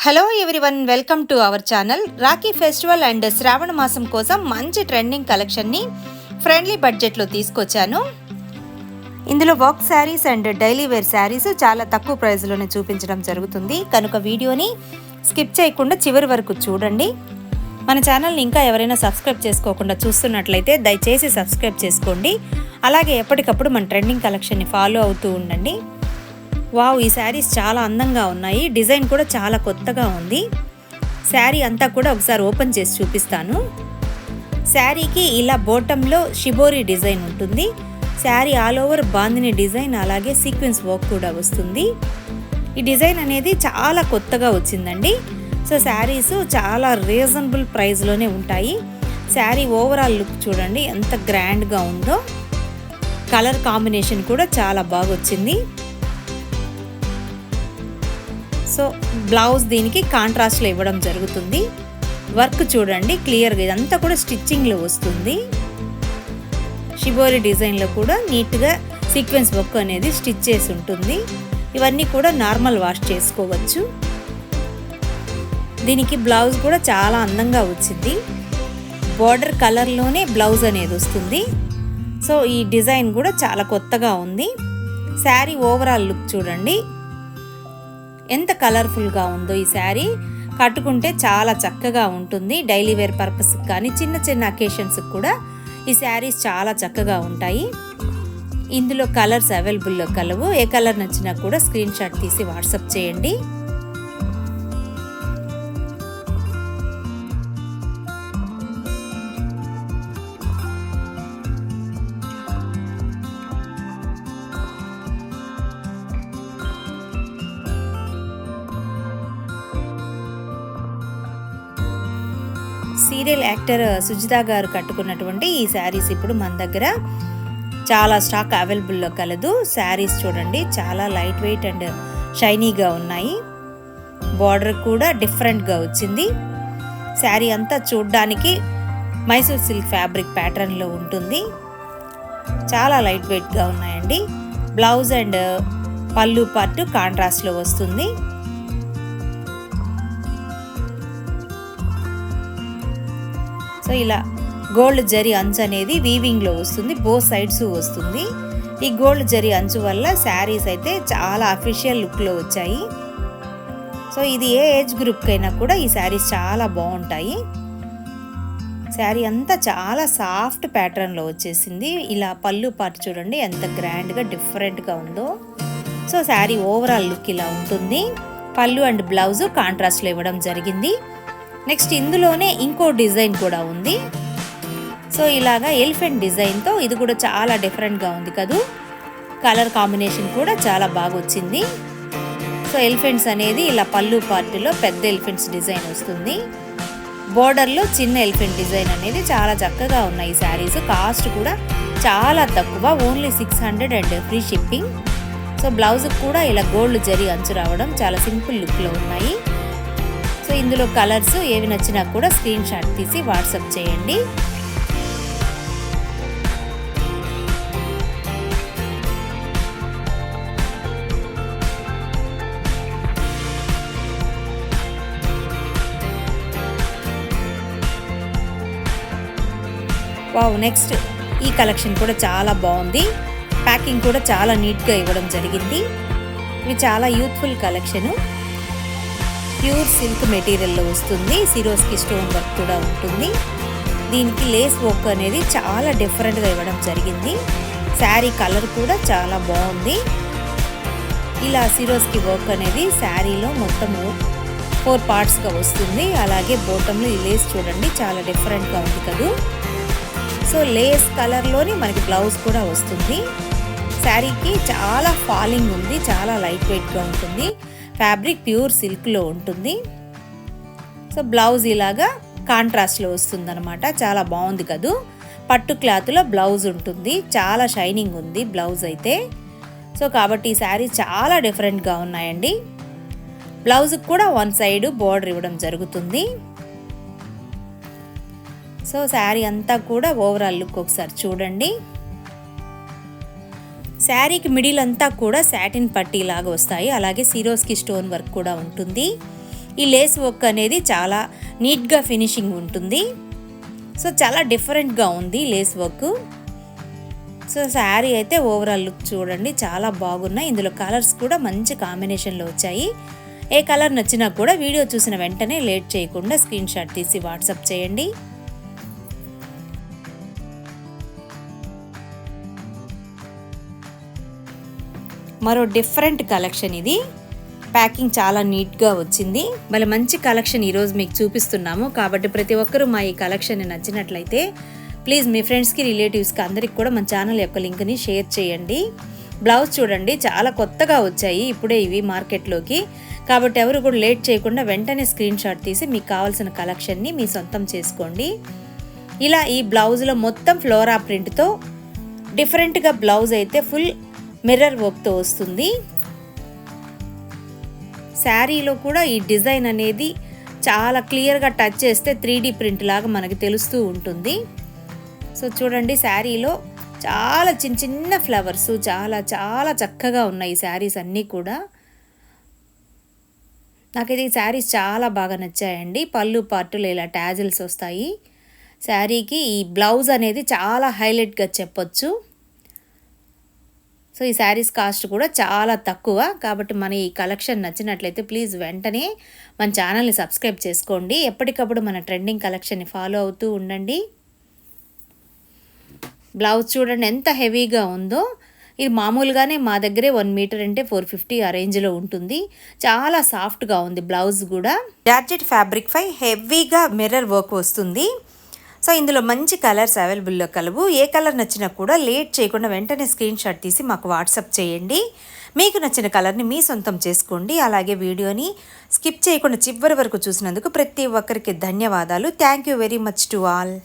Hello everyone, welcome to our channel. Rakhi festival and శ్రావణ మాసం కోసం మంచి ట్రెండింగ్ కలెక్షన్ని ఫ్రెండ్లీ బడ్జెట్లో తీసుకొచ్చాను. ఇందులో work sarees and daily wear sarees చాలా తక్కువ ప్రైస్లోనే చూపించడం జరుగుతుంది. కనుక వీడియోని స్కిప్ చేయకుండా చివరి వరకు చూడండి. మన ఛానల్ని ఇంకా ఎవరైనా సబ్స్క్రైబ్ చేసుకోకుండా చూస్తున్నట్లయితే దయచేసి సబ్స్క్రైబ్ చేసుకోండి. అలాగే ఎప్పటికప్పుడు మన ట్రెండింగ్ కలెక్షన్ని ఫాలో అవుతూ ఉండండి. వావ్, ఈ శారీస్ చాలా అందంగా ఉన్నాయి. డిజైన్ కూడా చాలా కొత్తగా ఉంది. శారీ అంతా కూడా ఒకసారి ఓపెన్ చేసి చూపిస్తాను. శారీకి ఇలా బోటంలో షిబోరి డిజైన్ ఉంటుంది. Sari all over bandhani design, అలాగే సీక్వెన్స్ వర్క్ కూడా వస్తుంది. ఈ డిజైన్ అనేది చాలా కొత్తగా వచ్చిందండి. సో శారీస్ చాలా రీజనబుల్ ప్రైస్లోనే ఉంటాయి. శారీ ఓవరాల్ లుక్ చూడండి ఎంత గ్రాండ్గా ఉందో. కలర్ కాంబినేషన్ కూడా చాలా బాగా వచ్చింది. సో బ్లౌజ్ దీనికి కాంట్రాస్ట్లో ఇవ్వడం జరుగుతుంది. వర్క్ చూడండి క్లియర్గా, ఇదంతా కూడా స్టిచ్చింగ్లో వస్తుంది. షిబోరి డిజైన్లో కూడా నీట్గా సీక్వెన్స్ వర్క్ అనేది స్టిచ్ చేసి ఉంటుంది. ఇవన్నీ కూడా నార్మల్ వాష్ చేసుకోవచ్చు. దీనికి బ్లౌజ్ కూడా చాలా అందంగా వచ్చింది. బార్డర్ కలర్లోనే బ్లౌజ్ అనేది వస్తుంది. సో ఈ డిజైన్ కూడా చాలా కొత్తగా ఉంది. శారీ ఓవరాల్ లుక్ చూడండి ఎంత కలర్ఫుల్గా ఉందో. ఈ శారీ కట్టుకుంటే చాలా చక్కగా ఉంటుంది. డైలీ వేర్ పర్పస్కి కానీ చిన్న చిన్న అకేషన్స్కి కూడా ఈ శారీస్ చాలా చక్కగా ఉంటాయి. ఇందులో కలర్స్ అవైలబుల్లో కలవు. ఏ కలర్ నచ్చినా కూడా స్క్రీన్ షాట్ తీసి వాట్సాప్ చేయండి. సీరియల్ యాక్టర్ సుజిత గారు కట్టుకున్నటువంటి ఈ శారీస్ ఇప్పుడు మన దగ్గర చాలా స్టాక్ అవైలబుల్లో కలదు. శారీస్ చూడండి చాలా లైట్ వెయిట్ అండ్ షైనీగా ఉన్నాయి. బార్డర్ కూడా డిఫరెంట్గా వచ్చింది. శారీ అంతా చూడ్డానికి మైసూర్ సిల్క్ ఫ్యాబ్రిక్ ప్యాటర్న్లో ఉంటుంది. చాలా లైట్ వెయిట్గా ఉన్నాయండి. బ్లౌజ్ అండ్ పళ్ళు పార్ట్ కాంట్రాస్ట్లో వస్తుంది. సో ఇలా గోల్డ్ జరీ అంచు అనేది వీవింగ్లో వస్తుంది. బోత్ సైడ్స్ వస్తుంది. ఈ గోల్డ్ జరీ అంచు వల్ల శారీస్ అయితే చాలా అఫీషియల్ లుక్లో వచ్చాయి. సో ఇది ఏ ఏజ్ గ్రూప్కైనా కూడా ఈ శారీస్ చాలా బాగుంటాయి. శారీ అంతా చాలా సాఫ్ట్ ప్యాటర్న్లో వచ్చేసింది. ఇలా పళ్ళు పార్ట్ చూడండి ఎంత గ్రాండ్గా డిఫరెంట్గా ఉందో. సో శారీ ఓవరాల్ లుక్ ఇలా ఉంటుంది. పళ్ళు అండ్ బ్లౌజ్ కాంట్రాస్ట్లో ఇవ్వడం జరిగింది. నెక్స్ట్ ఇందులోనే ఇంకో డిజైన్ కూడా ఉంది. సో ఇలాగా ఎలిఫెంట్ డిజైన్తో ఇది కూడా చాలా డిఫరెంట్గా ఉంది కదూ. కలర్ కాంబినేషన్ కూడా చాలా బాగా వచ్చింది. సో ఎలిఫెంట్స్ అనేది ఇలా పళ్ళు పార్టీలో పెద్ద ఎలిఫెంట్స్ డిజైన్ వస్తుంది. బోర్డర్లో చిన్న ఎలిఫెంట్ డిజైన్ అనేది చాలా చక్కగా ఉన్నాయి. ఈ శారీస్ కాస్ట్ కూడా చాలా తక్కువ, only 600 and free shipping. So బ్లౌజ్కి కూడా ఇలా గోల్డ్ జరీ అంచు రావడం చాలా సింపుల్ లుక్లో ఉన్నాయి. సో ఇందులో కలర్స్ ఏవి నచ్చినా కూడా స్క్రీన్ షాట్ తీసి వాట్సాప్ చేయండి. వావ్, నెక్స్ట్ ఈ కలెక్షన్ కూడా చాలా బాగుంది. ప్యాకింగ్ కూడా చాలా నీట్గా ఇవ్వడం జరిగింది. ఇవి చాలా యూత్ఫుల్ కలెక్షను. ప్యూర్ సిల్క్ మెటీరియల్లో వస్తుంది. సిరోస్కి స్టోన్ వర్క్ కూడా ఉంటుంది. దీనికి లేస్ వర్క్ అనేది చాలా డిఫరెంట్గా ఇవ్వడం జరిగింది. శారీ కలర్ కూడా చాలా బాగుంది. ఇలా సిరోస్కి వర్క్ అనేది శారీలో మొత్తము 4 పార్ట్స్గా వస్తుంది. అలాగే బోటంలో ఈ లేస్ చూడండి చాలా డిఫరెంట్గా ఉంది కదూ. సో లేస్ కలర్లోని మనకి బ్లౌజ్ కూడా వస్తుంది. శారీకి చాలా ఫాలింగ్ ఉంది, చాలా లైట్ వెయిట్గా ఉంటుంది. ఫ్యాబ్రిక్ ప్యూర్ సిల్క్లో ఉంటుంది. సో బ్లౌజ్ ఇలాగా కాంట్రాస్ట్లో వస్తుంది అనమాట. చాలా బాగుంది కదూ. పట్టు క్లాత్లో బ్లౌజ్ ఉంటుంది. చాలా షైనింగ్ ఉంది బ్లౌజ్ అయితే. సో కాబట్టి ఈ శారీ చాలా డిఫరెంట్గా ఉన్నాయండి. బ్లౌజ్కి కూడా వన్ సైడ్ బోర్డర్ ఇవ్వడం జరుగుతుంది. సో శారీ అంతా కూడా ఓవరాల్ లుక్ ఒకసారి చూడండి. శారీకి మిడిల్ అంతా కూడా సాటిన్ పట్టీ లాగా వస్తాయి. అలాగే సిరోస్కి స్టోన్ వర్క్ కూడా ఉంటుంది. ఈ లేస్ వర్క్ అనేది చాలా నీట్గా ఫినిషింగ్ ఉంటుంది. సో చాలా డిఫరెంట్గా ఉంది లేస్ వర్క్. సో శారీ అయితే ఓవరాల్ లుక్ చూడండి, చాలా బాగున్నాయి. ఇందులో కలర్స్ కూడా మంచి కాంబినేషన్లో వచ్చాయి. ఏ కలర్ నచ్చినా కూడా వీడియో చూసిన వెంటనే లేట్ చేయకుండా స్క్రీన్ షాట్ తీసి వాట్సాప్ చేయండి. మరో డిఫరెంట్ కలెక్షన్ ఇది. ప్యాకింగ్ చాలా నీట్గా వచ్చింది. మళ్ళీ మంచి కలెక్షన్ ఈరోజు మీకు చూపిస్తున్నాము. కాబట్టి ప్రతి ఒక్కరూ మా ఈ కలెక్షన్ నచ్చినట్లయితే ప్లీజ్ మీ ఫ్రెండ్స్కి, రిలేటివ్స్కి అందరికి కూడా మన ఛానల్ యొక్క లింక్ని షేర్ చేయండి. బ్లౌజ్ చూడండి, చాలా కొత్తగా వచ్చాయి ఇప్పుడే ఇవి మార్కెట్లోకి. కాబట్టి ఎవరు కూడా లేట్ చేయకుండా వెంటనే స్క్రీన్ షాట్ తీసి మీకు కావాల్సిన కలెక్షన్ని మీ సొంతం చేసుకోండి. ఇలా ఈ బ్లౌజ్లో మొత్తం ఫ్లోరా ప్రింట్తో డిఫరెంట్గా బ్లౌజ్ అయితే ఫుల్ మిర్రర్ వర్క్తో వస్తుంది. శారీలో కూడా ఈ డిజైన్ అనేది చాలా క్లియర్గా టచ్ చేస్తే 3D ప్రింట్ లాగా మనకి తెలుస్తూ ఉంటుంది. సో చూడండి, శారీలో చాలా చిన్న చిన్న ఫ్లవర్స్ చాలా చాలా చక్కగా ఉన్నాయి ఈ శారీస్ అన్నీ కూడా. నాకైతే ఈ శారీస్ చాలా బాగా నచ్చాయండి. పళ్ళు పార్టులు ఇలా టాజిల్స్ వస్తాయి. శారీకి ఈ బ్లౌజ్ అనేది చాలా హైలైట్గా చెప్పొచ్చు. సో ఈ శారీస్ కాస్ట్ కూడా చాలా తక్కువ. కాబట్టి మన ఈ కలెక్షన్ నచ్చినట్లయితే ప్లీజ్ వెంటనే మన ఛానల్ని సబ్స్క్రైబ్ చేసుకోండి. ఎప్పటికప్పుడు మన ట్రెండింగ్ కలెక్షన్ని ఫాలో అవుతూ ఉండండి. బ్లౌజ్ చూడండి ఎంత హెవీగా ఉందో. ఇది మామూలుగానే మా దగ్గరే 1 మీటర్ అంటే 450 ఆ రేంజ్లో ఉంటుంది. చాలా సాఫ్ట్గా ఉంది బ్లౌజ్ కూడా. జార్జెట్ ఫ్యాబ్రిక్ పై హెవీగా మిర్రర్ వర్క్ వస్తుంది. సో ఇందులో మంచి కలర్స్ అవైలబుల్లో కలవు. ఏ కలర్ నచ్చినా కూడా లేట్ చేయకుండా వెంటనే స్క్రీన్ షాట్ తీసి మాకు వాట్సాప్ చేయండి. మీకు నచ్చిన కలర్ని మీ సొంతం చేసుకోండి. అలాగే వీడియోని స్కిప్ చేయకుండా చివరి వరకు చూసినందుకు ప్రతి ఒక్కరికి ధన్యవాదాలు. Thank you very much to all.